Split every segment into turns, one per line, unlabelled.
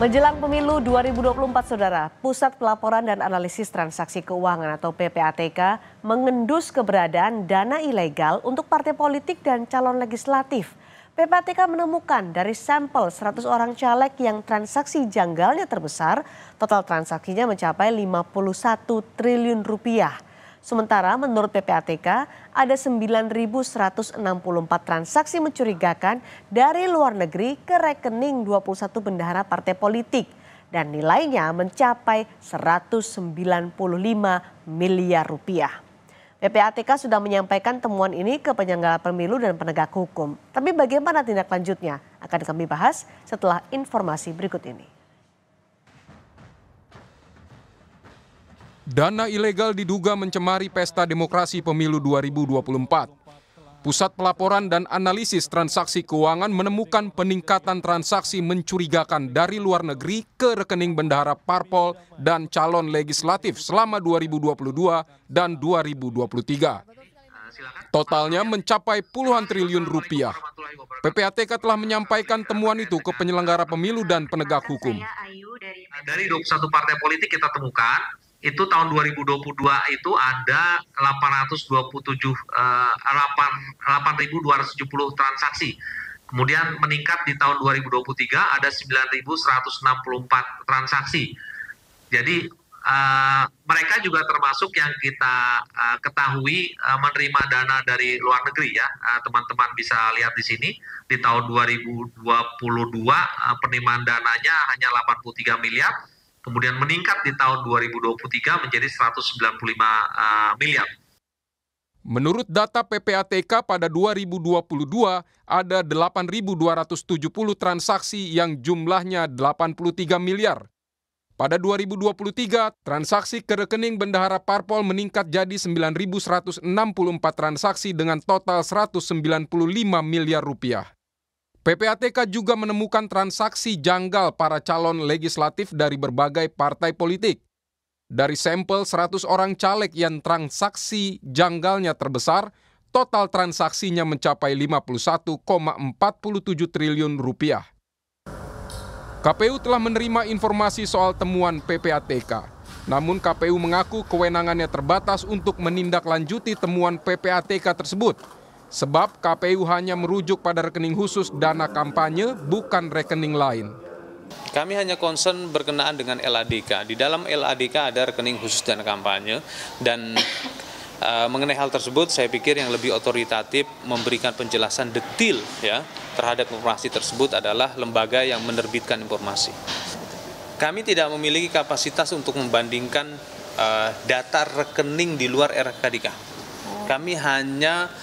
Menjelang pemilu 2024, Saudara, Pusat Pelaporan dan Analisis Transaksi Keuangan atau PPATK mengendus keberadaan dana ilegal untuk partai politik dan calon legislatif. PPATK menemukan dari sampel 100 orang caleg yang transaksi janggalnya terbesar, total transaksinya mencapai 51 triliun rupiah. Sementara menurut PPATK ada 9.164 transaksi mencurigakan dari luar negeri ke rekening 21 bendahara partai politik dan nilainya mencapai 195 miliar rupiah. PPATK sudah menyampaikan temuan ini ke penyelenggara pemilu dan penegak hukum. Tapi bagaimana tindak lanjutnya? Akan kami bahas setelah informasi berikut ini.
Dana ilegal diduga mencemari pesta demokrasi pemilu 2024. Pusat Pelaporan dan Analisis Transaksi Keuangan menemukan peningkatan transaksi mencurigakan dari luar negeri ke rekening bendahara parpol dan calon legislatif selama 2022 dan 2023. Totalnya mencapai puluhan triliun rupiah. PPATK telah menyampaikan temuan itu ke penyelenggara pemilu dan penegak hukum.
Dari 21 partai politik kita temukan, itu tahun 2022 itu ada 8.270 transaksi. Kemudian meningkat di tahun 2023 ada 9.164 transaksi. Jadi mereka juga termasuk yang kita ketahui menerima dana dari luar negeri ya. Teman-teman bisa lihat di sini di tahun 2022 penerimaan dananya hanya 83 miliar. Kemudian meningkat di tahun 2023 menjadi 195 miliar.
Menurut data PPATK pada 2022 ada 8.270 transaksi yang jumlahnya 83 miliar. Pada 2023, transaksi ke rekening bendahara parpol meningkat jadi 9.164 transaksi dengan total 195 miliar rupiah. PPATK juga menemukan transaksi janggal para calon legislatif dari berbagai partai politik. Dari sampel 100 orang caleg yang transaksi janggalnya terbesar, total transaksinya mencapai 51,47 triliun rupiah. KPU telah menerima informasi soal temuan PPATK. Namun KPU mengaku kewenangannya terbatas untuk menindaklanjuti temuan PPATK tersebut. Sebab KPU hanya merujuk pada rekening khusus dana kampanye, bukan rekening lain.
Kami hanya concern berkenaan dengan LADK. Di dalam LADK ada rekening khusus dana kampanye dan mengenai hal tersebut saya pikir yang lebih otoritatif memberikan penjelasan detail ya terhadap informasi tersebut adalah lembaga yang menerbitkan informasi. Kami tidak memiliki kapasitas untuk membandingkan data rekening di luar RKDK. Kami hanya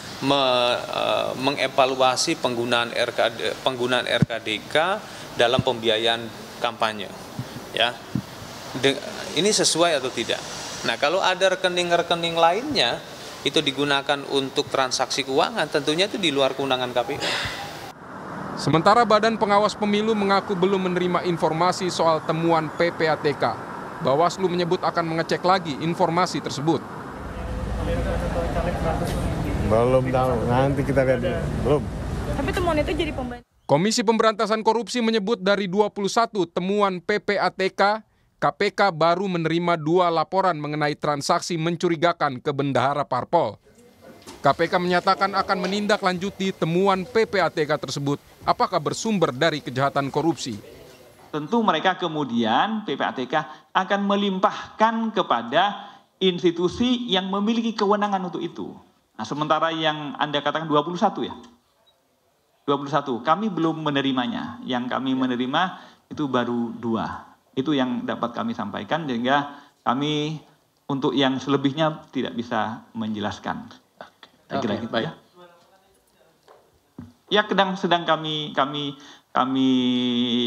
mengevaluasi penggunaan RKDK dalam pembiayaan kampanye. Ya, ini sesuai atau tidak? Nah, kalau ada rekening-rekening lainnya itu digunakan untuk transaksi keuangan, tentunya itu di luar kewenangan KPU.
Sementara Badan Pengawas Pemilu mengaku belum menerima informasi soal temuan PPATK. Bawaslu menyebut akan mengecek lagi informasi tersebut.
Belum tahu, nanti kita lihat dulu. Belum.
Tapi temuan itu jadi pembantu.
Komisi Pemberantasan Korupsi menyebut dari 21 temuan PPATK, KPK baru menerima 2 laporan mengenai transaksi mencurigakan ke bendahara parpol. KPK menyatakan akan menindaklanjuti temuan PPATK tersebut apakah bersumber dari kejahatan korupsi.
Tentu mereka kemudian PPATK akan melimpahkan kepada institusi yang memiliki kewenangan untuk itu. Nah, sementara yang Anda katakan 21 ya? 21, kami belum menerimanya. Yang kami menerima itu baru 2. Itu yang dapat kami sampaikan, sehingga kami untuk yang selebihnya tidak bisa menjelaskan. Kira-kira gitu ya. Ya, sedang kami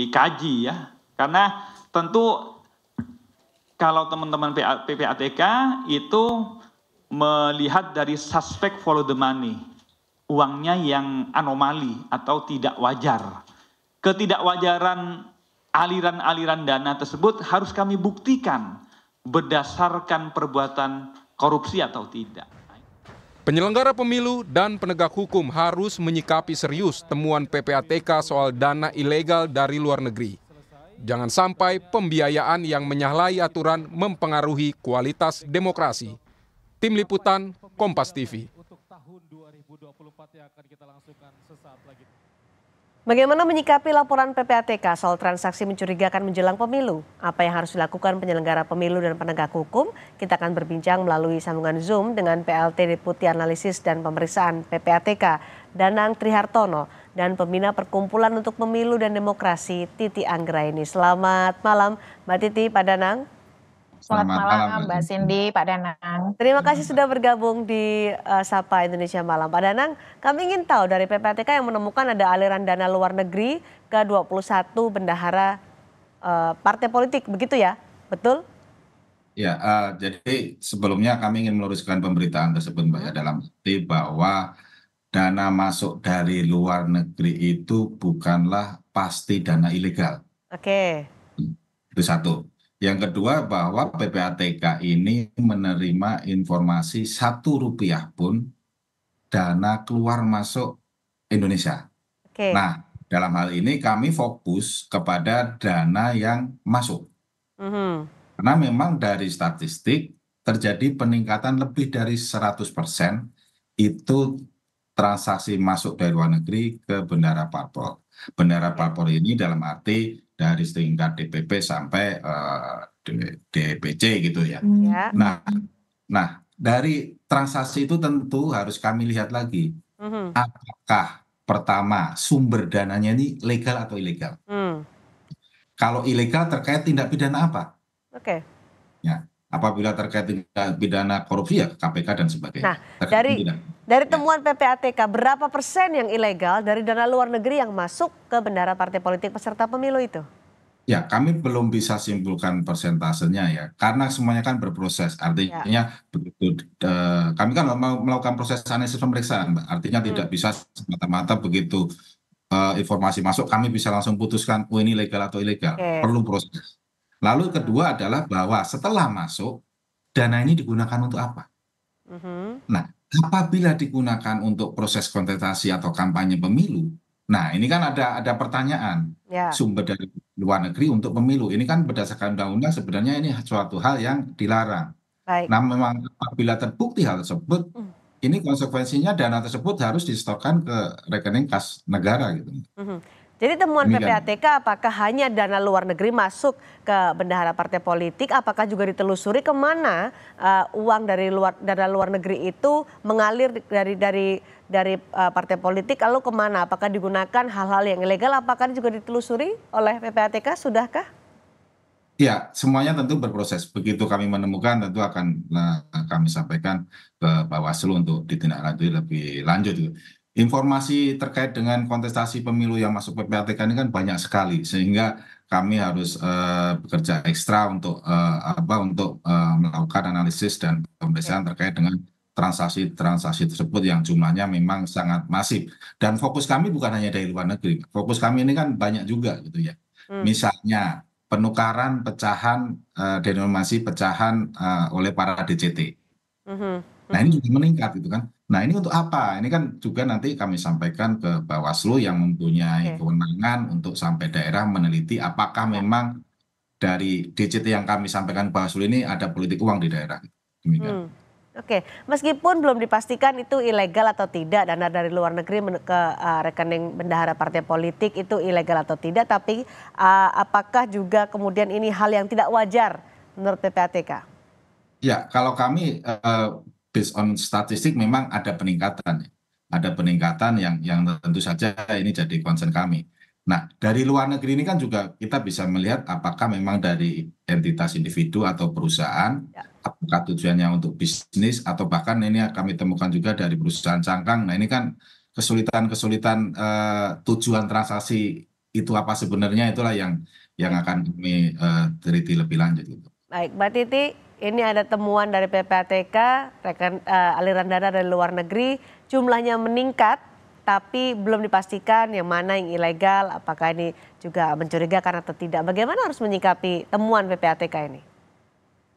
kaji ya. Karena tentu kalau teman-teman PPATK itu melihat dari suspek follow the money, uangnya yang anomali atau tidak wajar. Ketidakwajaran aliran-aliran dana tersebut harus kami buktikan berdasarkan perbuatan korupsi atau tidak.
Penyelenggara pemilu dan penegak hukum harus menyikapi serius temuan PPATK soal dana ilegal dari luar negeri. Jangan sampai pembiayaan yang menyalahi aturan mempengaruhi kualitas demokrasi. Tim Liputan, Kompas TV.
Bagaimana menyikapi laporan PPATK soal transaksi mencurigakan menjelang pemilu? Apa yang harus dilakukan penyelenggara pemilu dan penegak hukum? Kita akan berbincang melalui sambungan Zoom dengan PLT Deputi Analisis dan Pemeriksaan PPATK, Danang Trihartono, dan Pembina Perkumpulan untuk Pemilu dan Demokrasi, Titi Anggraini. Selamat malam, Mbak Titi, Pak Danang.
Selamat malam Mbak Cindy, Pak Danang.
Terima kasih sudah bergabung di Sapa Indonesia Malam. Pak Danang, kami ingin tahu dari PPATK yang menemukan ada aliran dana luar negeri ke 21 bendahara partai politik, begitu ya? Betul?
Ya, jadi sebelumnya kami ingin meluruskan pemberitaan tersebut, Mbak, ya, dalam arti bahwa dana masuk dari luar negeri itu bukanlah pasti dana ilegal.
Oke.
Itu satu. Yang kedua, bahwa PPATK ini menerima informasi Rp1 pun dana keluar masuk Indonesia.
Oke.
Nah, dalam hal ini kami fokus kepada dana yang masuk. Karena memang dari statistik terjadi peningkatan lebih dari 100% itu transaksi masuk dari luar negeri ke bendahara parpol. Bendahara parpol ini dalam arti dari tingkat DPP sampai DPC gitu ya.
Ya.
Nah, dari transaksi itu tentu harus kami lihat lagi. Apakah pertama sumber dananya ini legal atau ilegal? Kalau ilegal terkait tindak pidana apa?
Oke.
Ya, apabila terkait tindak pidana korupsi ya KPK dan sebagainya.
Nah, dari temuan PPATK berapa persen yang ilegal dari dana luar negeri yang masuk ke bendahara partai politik peserta pemilu itu?
Ya, kami belum bisa simpulkan persentasenya ya, karena semuanya kan berproses. Artinya begitu kami kan melakukan proses analisis pemeriksaan, Mbak. Artinya tidak bisa semata-mata begitu informasi masuk kami bisa langsung putuskan oh ini legal atau ilegal. Perlu proses. Lalu kedua adalah bahwa setelah masuk dana ini digunakan untuk apa? Nah, apabila digunakan untuk proses kontestasi atau kampanye pemilu, nah ini kan ada pertanyaan sumber dari luar negeri untuk pemilu. Ini kan berdasarkan undang-undang sebenarnya ini suatu hal yang dilarang. Nah, memang apabila terbukti hal tersebut, ini konsekuensinya dana tersebut harus disetorkan ke rekening kas negara gitu.
Jadi temuan PPATK apakah hanya dana luar negeri masuk ke bendahara partai politik, apakah juga ditelusuri kemana uang dari dana luar negeri itu mengalir dari partai politik, lalu kemana? Apakah digunakan hal-hal yang ilegal? Apakah juga ditelusuri oleh PPATK? Sudahkah?
Ya, semuanya tentu berproses. Begitu kami menemukan tentu akan kami sampaikan ke Bawaslu untuk ditindaklanjuti lebih lanjut. Informasi terkait dengan kontestasi pemilu yang masuk PPATK ini kan banyak sekali, sehingga kami harus bekerja ekstra untuk melakukan analisis dan pemeriksaan terkait dengan transaksi tersebut yang jumlahnya memang sangat masif. Dan fokus kami bukan hanya dari luar negeri, fokus kami ini kan banyak juga gitu ya. Misalnya penukaran pecahan denominasi pecahan oleh para DCT. Nah ini juga meningkat gitu kan. Nah ini untuk apa? Ini kan juga nanti kami sampaikan ke Bawaslu yang mempunyai kewenangan untuk sampai daerah meneliti apakah memang dari DCT yang kami sampaikan ke Bawaslu ini ada politik uang di daerah. Demikian.
Oke, meskipun belum dipastikan itu ilegal atau tidak, dana dari luar negeri ke rekening bendahara partai politik itu ilegal atau tidak, tapi apakah juga kemudian ini hal yang tidak wajar menurut PPATK?
Ya, kalau kami based on statistik memang ada peningkatan. Ada peningkatan yang tentu saja ini jadi concern kami. Nah, dari luar negeri ini kan juga kita bisa melihat apakah memang dari entitas individu atau perusahaan, apakah tujuannya untuk bisnis atau bahkan ini kami temukan juga dari perusahaan cangkang. Nah, ini kan kesulitan tujuan transaksi itu apa sebenarnya, itulah yang akan kami teliti lebih lanjut.
Baik, Mbak Titi, ini ada temuan dari PPATK, aliran dana dari luar negeri, jumlahnya meningkat, tapi belum dipastikan yang mana yang ilegal, apakah ini juga mencurigakan atau tidak. Bagaimana harus menyikapi temuan PPATK ini?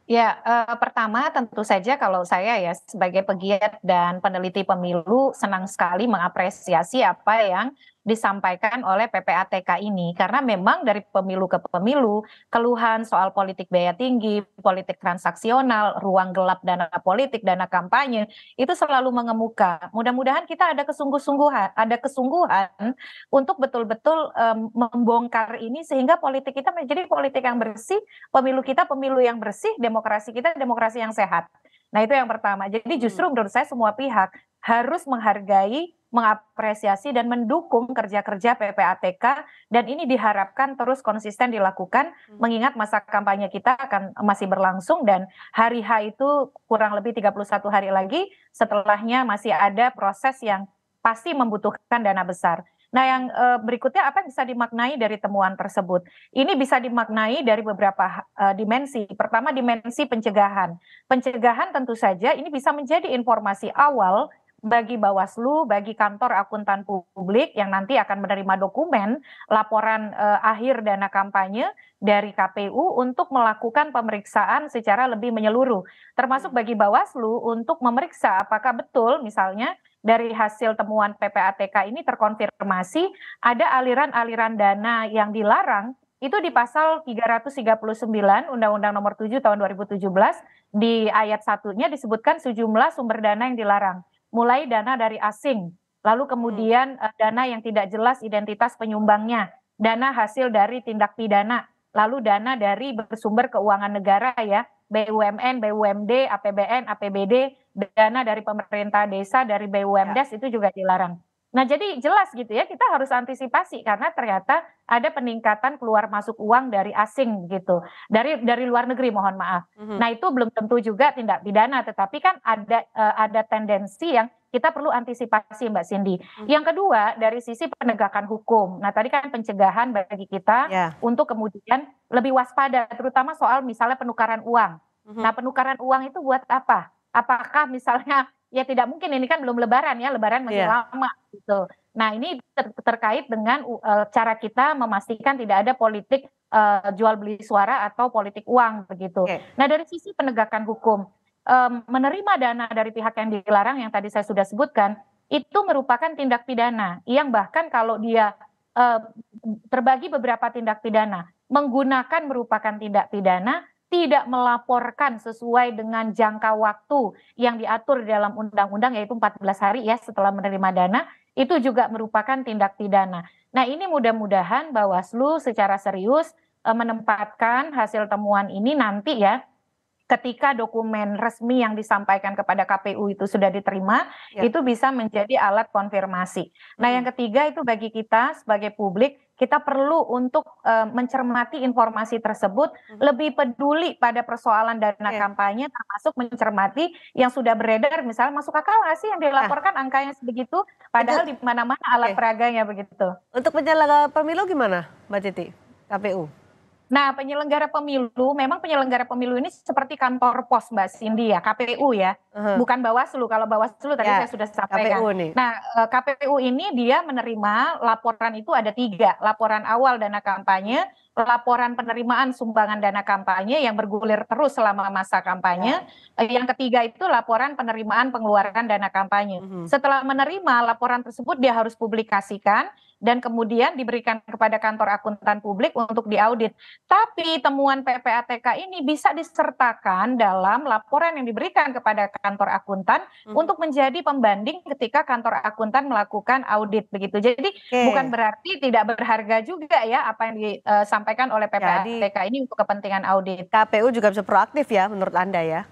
Ya, pertama tentu saja kalau saya ya sebagai pegiat dan peneliti pemilu senang sekali mengapresiasi apa yang disampaikan oleh PPATK ini. Karena memang dari pemilu ke pemilu, keluhan soal politik biaya tinggi, politik transaksional, ruang gelap dana politik, dana kampanye, itu selalu mengemuka. Mudah-mudahan kita ada kesungguhan untuk betul-betul membongkar ini sehingga politik kita menjadi politik yang bersih, pemilu kita pemilu yang bersih, demokrasi kita demokrasi yang sehat. Nah itu yang pertama. Jadi justru menurut saya semua pihak harus menghargai, mengapresiasi dan mendukung kerja-kerja PPATK dan ini diharapkan terus konsisten dilakukan mengingat masa kampanye kita akan masih berlangsung dan hari H itu kurang lebih 31 hari lagi, setelahnya masih ada proses yang pasti membutuhkan dana besar. Nah yang berikutnya apa yang bisa dimaknai dari temuan tersebut? Ini bisa dimaknai dari beberapa dimensi. Pertama dimensi pencegahan. Pencegahan tentu saja ini bisa menjadi informasi awal bagi Bawaslu, bagi kantor akuntan publik yang nanti akan menerima dokumen laporan akhir dana kampanye dari KPU untuk melakukan pemeriksaan secara lebih menyeluruh. Termasuk bagi Bawaslu untuk memeriksa apakah betul misalnya dari hasil temuan PPATK ini terkonfirmasi ada aliran-aliran dana yang dilarang itu di pasal 339 Undang-Undang Nomor 7 Tahun 2017 di ayat 1-nya disebutkan sejumlah sumber dana yang dilarang. Mulai dana dari asing, lalu kemudian dana yang tidak jelas identitas penyumbangnya, dana hasil dari tindak pidana, lalu dana dari bersumber keuangan negara ya, BUMN, BUMD, APBN, APBD, dana dari pemerintah desa, dari BUMDes itu juga dilarang. Nah jadi jelas gitu ya, kita harus antisipasi karena ternyata ada peningkatan keluar masuk uang dari asing gitu, dari luar negeri mohon maaf. Nah itu belum tentu juga tindak pidana, tetapi kan ada tendensi yang kita perlu antisipasi Mbak Cindy. Yang kedua dari sisi penegakan hukum. Nah tadi kan pencegahan bagi kita untuk kemudian lebih waspada, terutama soal misalnya penukaran uang. Nah penukaran uang itu buat apa? Apakah misalnya ya tidak mungkin ini kan belum lebaran ya, lebaran masih lama gitu. Nah ini terkait dengan cara kita memastikan tidak ada politik jual beli suara atau politik uang begitu. Nah dari sisi penegakan hukum, menerima dana dari pihak yang dilarang yang tadi saya sudah sebutkan, itu merupakan tindak pidana yang bahkan kalau dia terbagi beberapa tindak pidana, menggunakan merupakan tindak pidana, tidak melaporkan sesuai dengan jangka waktu yang diatur dalam undang-undang yaitu 14 hari ya setelah menerima dana, itu juga merupakan tindak pidana. Nah ini mudah-mudahan Bawaslu secara serius menempatkan hasil temuan ini nanti ya ketika dokumen resmi yang disampaikan kepada KPU itu sudah diterima, itu bisa menjadi alat konfirmasi. Nah yang ketiga itu bagi kita sebagai publik, kita perlu untuk mencermati informasi tersebut, lebih peduli pada persoalan dana kampanye, termasuk mencermati yang sudah beredar, misalnya masuk akal nggak sih yang dilaporkan angkanya sebegitu, padahal di mana-mana alat peraganya begitu.
Untuk penyelenggara pemilu gimana Mbak Titi, KPU?
Nah, penyelenggara pemilu, memang penyelenggara pemilu ini seperti kantor pos Mbak Cindy ya, KPU ya, bukan Bawaslu. Kalau Bawaslu tadi saya sudah sampaikan. Nah, KPU ini dia menerima laporan itu ada 3, laporan awal dana kampanye, laporan penerimaan sumbangan dana kampanye yang bergulir terus selama masa kampanye, yang ketiga itu laporan penerimaan pengeluaran dana kampanye. Setelah menerima laporan tersebut dia harus publikasikan, dan kemudian diberikan kepada kantor akuntan publik untuk diaudit. Tapi temuan PPATK ini bisa disertakan dalam laporan yang diberikan kepada kantor akuntan untuk menjadi pembanding ketika kantor akuntan melakukan audit begitu. Jadi bukan berarti tidak berharga juga ya apa yang disampaikan oleh PPATK ini untuk kepentingan audit.
KPU juga bisa proaktif ya menurut Anda ya?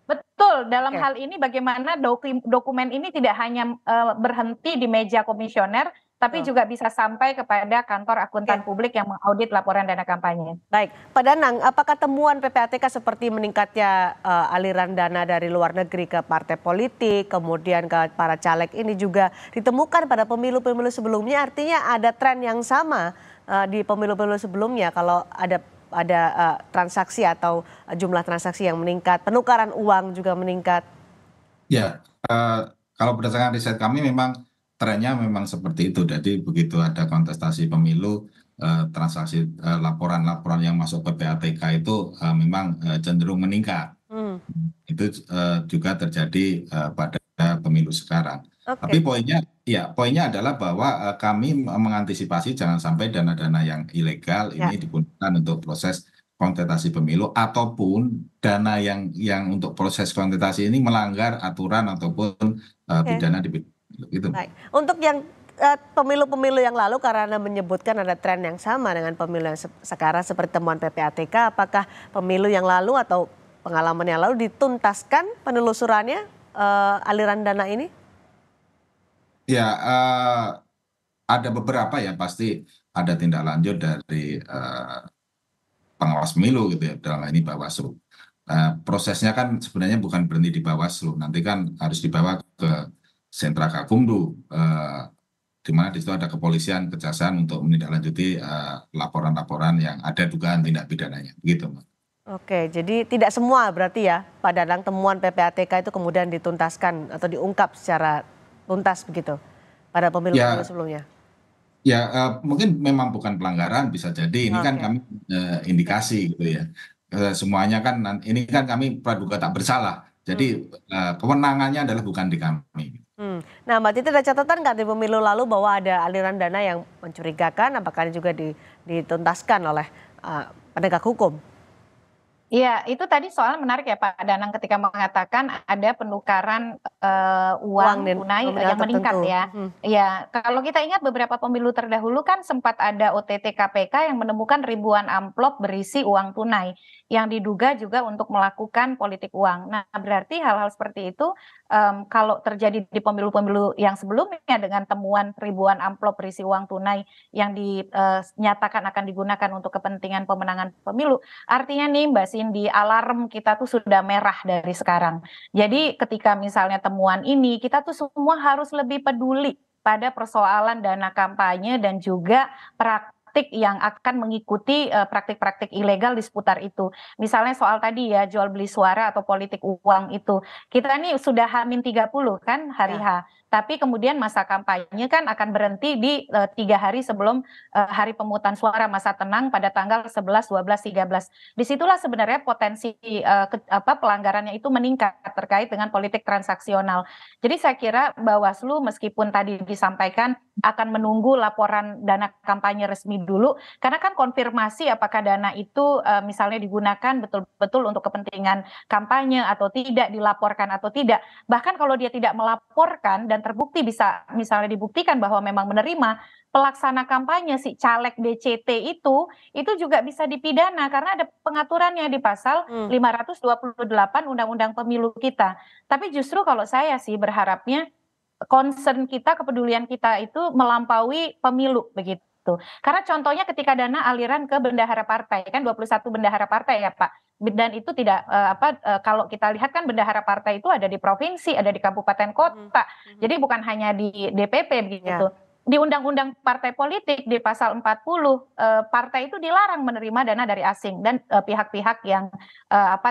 Betul, dalam hal ini bagaimana dokumen ini tidak hanya berhenti di meja komisioner, tapi juga bisa sampai kepada kantor akuntan publik yang mengaudit laporan dana kampanye.
Baik, Pak Danang, apakah temuan PPATK seperti meningkatnya aliran dana dari luar negeri ke partai politik, kemudian ke para caleg ini juga ditemukan pada pemilu-pemilu sebelumnya, artinya ada tren yang sama di pemilu-pemilu sebelumnya kalau ada transaksi atau jumlah transaksi yang meningkat, penukaran uang juga meningkat? Ya,
kalau berdasarkan riset kami memang trennya memang seperti itu. Jadi begitu ada kontestasi pemilu, transaksi laporan-laporan yang masuk PPATK itu memang cenderung meningkat. Itu juga terjadi pada pemilu sekarang. Tapi
Oke.
poinnya adalah bahwa kami mengantisipasi jangan sampai dana-dana yang ilegal
Ya.
ini digunakan untuk proses kontestasi pemilu ataupun dana yang untuk proses kontestasi ini melanggar aturan ataupun
Oke.
pidana di pemilu gitu.
Baik. Untuk yang pemilu-pemilu yang lalu, karena Anda menyebutkan ada tren yang sama dengan pemilu yang sekarang seperti temuan PPATK, apakah pemilu yang lalu atau pengalaman yang lalu dituntaskan penelusurannya aliran dana ini?
Ya, ada beberapa ya, pasti ada tindak lanjut dari pengawas pemilu gitu ya, dalam hal ini Bawaslu. Prosesnya kan sebenarnya bukan berhenti di Bawaslu, nanti kan harus dibawa ke sentra Gakumdu, di mana di situ ada kepolisian, kejaksaan untuk menindaklanjuti laporan-laporan yang ada dugaan tindak pidananya, gitu, Mbak.
Oke, jadi tidak semua berarti ya, Pak Danang, temuan PPATK itu kemudian dituntaskan atau diungkap secara tuntas begitu pada pemilu-pemilu
Ya,
sebelumnya?
mungkin memang bukan pelanggaran, bisa jadi ini kan
Oke.
kami indikasi gitu ya. Semuanya kan ini kan kami praduga tak bersalah. Jadi kewenangannya adalah bukan di kami.
Nah, Mbak Titi, ada catatan nggak di pemilu lalu bahwa ada aliran dana yang mencurigakan, apakah ini juga dituntaskan oleh penegak hukum?
Iya, itu tadi soal menarik ya Pak Danang ketika mengatakan ada penukaran
Uang
uang tunai
nominal
yang meningkat
tertentu.
ya. Ya, kalau kita ingat beberapa pemilu terdahulu kan sempat ada OTT KPK yang menemukan ribuan amplop berisi uang tunai yang diduga juga untuk melakukan politik uang. Nah, berarti hal-hal seperti itu kalau terjadi di pemilu-pemilu yang sebelumnya dengan temuan ribuan amplop berisi uang tunai yang dinyatakan akan digunakan untuk kepentingan pemenangan pemilu, artinya nih Mbak Cindy, alarm kita tuh sudah merah dari sekarang. Jadi ketika misalnya temuan ini, kita tuh semua harus lebih peduli pada persoalan dana kampanye dan juga praktik yang akan mengikuti praktik-praktik ilegal di seputar itu. Misalnya soal tadi ya, jual beli suara atau politik uang itu. Kita nih sudah H-30 kan hari H. Tapi kemudian masa kampanye kan akan berhenti di 3 hari sebelum hari pemungutan suara, masa tenang pada tanggal 11, 12, 13. Disitulah sebenarnya potensi pelanggarannya itu meningkat terkait dengan politik transaksional. Jadi saya kira Bawaslu meskipun tadi disampaikan akan menunggu laporan dana kampanye resmi dulu, karena kan konfirmasi apakah dana itu misalnya digunakan betul-betul untuk kepentingan kampanye atau tidak, dilaporkan atau tidak. Bahkan kalau dia tidak melaporkan dan terbukti bisa misalnya dibuktikan bahwa memang menerima, pelaksana kampanye si caleg DCT itu juga bisa dipidana karena ada pengaturannya di pasal 528 Undang-Undang Pemilu kita. Tapi justru kalau saya sih berharapnya concern kita, kepedulian kita itu melampaui pemilu begitu. Karena contohnya ketika dana aliran ke bendahara partai, kan 21 bendahara partai ya Pak. Dan itu tidak kalau kita lihat kan bendahara partai itu ada di provinsi, ada di kabupaten kota. Jadi bukan hanya di DPP begitu. Di Undang-Undang Partai Politik di pasal 40 partai itu dilarang menerima dana dari asing dan pihak-pihak yang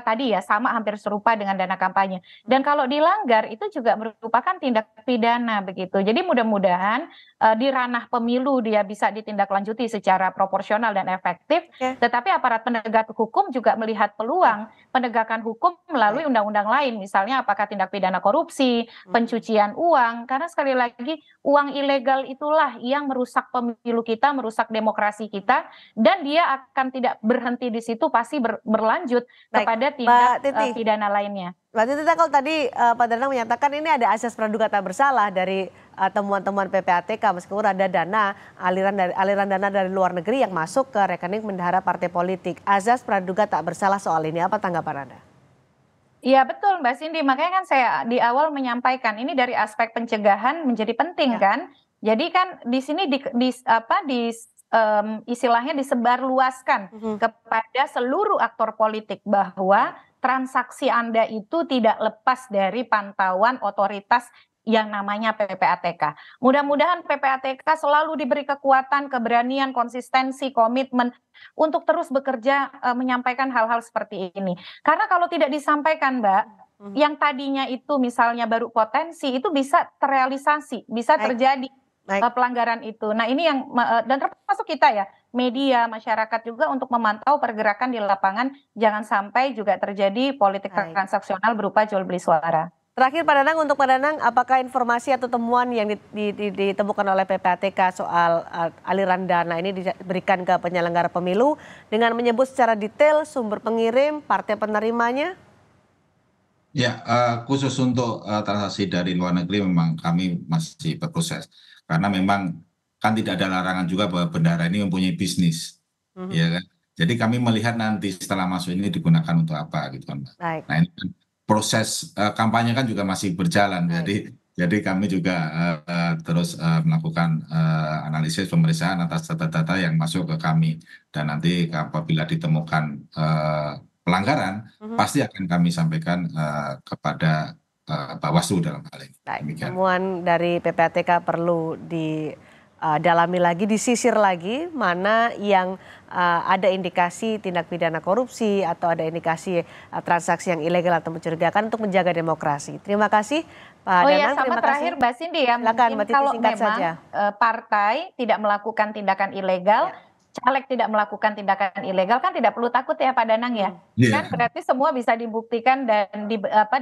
tadi ya sama hampir serupa dengan dana kampanye. Dan kalau dilanggar itu juga merupakan tindak pidana begitu. Jadi mudah-mudahan di ranah pemilu dia bisa ditindaklanjuti secara proporsional dan efektif. Tetapi aparat penegak hukum juga melihat peluang penegakan hukum melalui undang-undang lain, misalnya apakah tindak pidana korupsi, pencucian uang, karena sekali lagi uang ilegal itulah yang merusak pemilu kita, merusak demokrasi kita, dan dia akan tidak berhenti di situ, pasti berlanjut kepada tindak pidana lainnya.
Mbak Titi, kalau tadi Pak Danang menyatakan ini ada asas praduga tak bersalah dari temuan-temuan PPATK meskipun ada aliran dana dari luar negeri yang masuk ke rekening bendahara partai politik. Asas praduga tak bersalah soal ini, apa tanggapan Anda?
Iya betul Mbak Cindy, makanya kan saya di awal menyampaikan ini dari aspek pencegahan menjadi penting kan. Jadi kan di sini istilahnya disebarluaskan kepada seluruh aktor politik bahwa transaksi Anda itu tidak lepas dari pantauan otoritas yang namanya PPATK. Mudah-mudahan PPATK selalu diberi kekuatan, keberanian, konsistensi, komitmen untuk terus bekerja menyampaikan hal-hal seperti ini. Karena kalau tidak disampaikan, Mbak, yang tadinya itu misalnya baru potensi itu bisa terrealisasi, bisa terjadi pelanggaran itu. Nah ini yang dan termasuk kita ya, media, masyarakat juga untuk memantau pergerakan di lapangan, jangan sampai juga terjadi politik transaksional berupa jual beli suara.
Terakhir Pak Danang, untuk Pak Danang, apakah informasi atau temuan yang ditemukan oleh PPATK soal aliran dana ini diberikan ke penyelenggara pemilu dengan menyebut secara detail sumber pengirim, partai penerimanya?
Ya, khusus untuk transaksi dari luar negeri memang kami masih berproses. Karena memang kan tidak ada larangan juga bahwa bendara ini mempunyai bisnis. Ya kan? Jadi kami melihat nanti setelah masuk ini digunakan untuk apa gitu kan, Mbak.
Baik.
Nah ini kan proses kampanye kan juga masih berjalan. Jadi kami juga terus melakukan analisis pemeriksaan atas data-data yang masuk ke kami. Dan nanti apabila ditemukan pelanggaran, pasti akan kami sampaikan kepada Bawaslu dalam hal ini.
Baik, temuan dari PPATK perlu didalami lagi, disisir lagi mana yang ada indikasi tindak pidana korupsi atau ada indikasi transaksi yang ilegal atau mencurigakan untuk menjaga demokrasi. Terima kasih Pak Danang.
Sama terakhir Mbak Cindy ya,
silakan,
mungkin
Mbak Titi,
kalau
singkat
memang
saja.
Partai tidak melakukan tindakan ilegal, caleg tidak melakukan tindakan ilegal, kan tidak perlu takut ya Pak Danang ya. Kan berarti semua bisa dibuktikan dan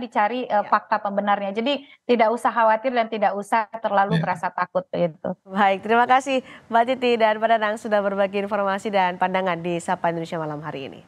dicari fakta pembenarnya. Jadi tidak usah khawatir dan tidak usah terlalu merasa takut itu.
Baik, terima kasih Mbak Titi dan Pak Danang sudah berbagi informasi dan pandangan di Sapa Indonesia malam hari ini.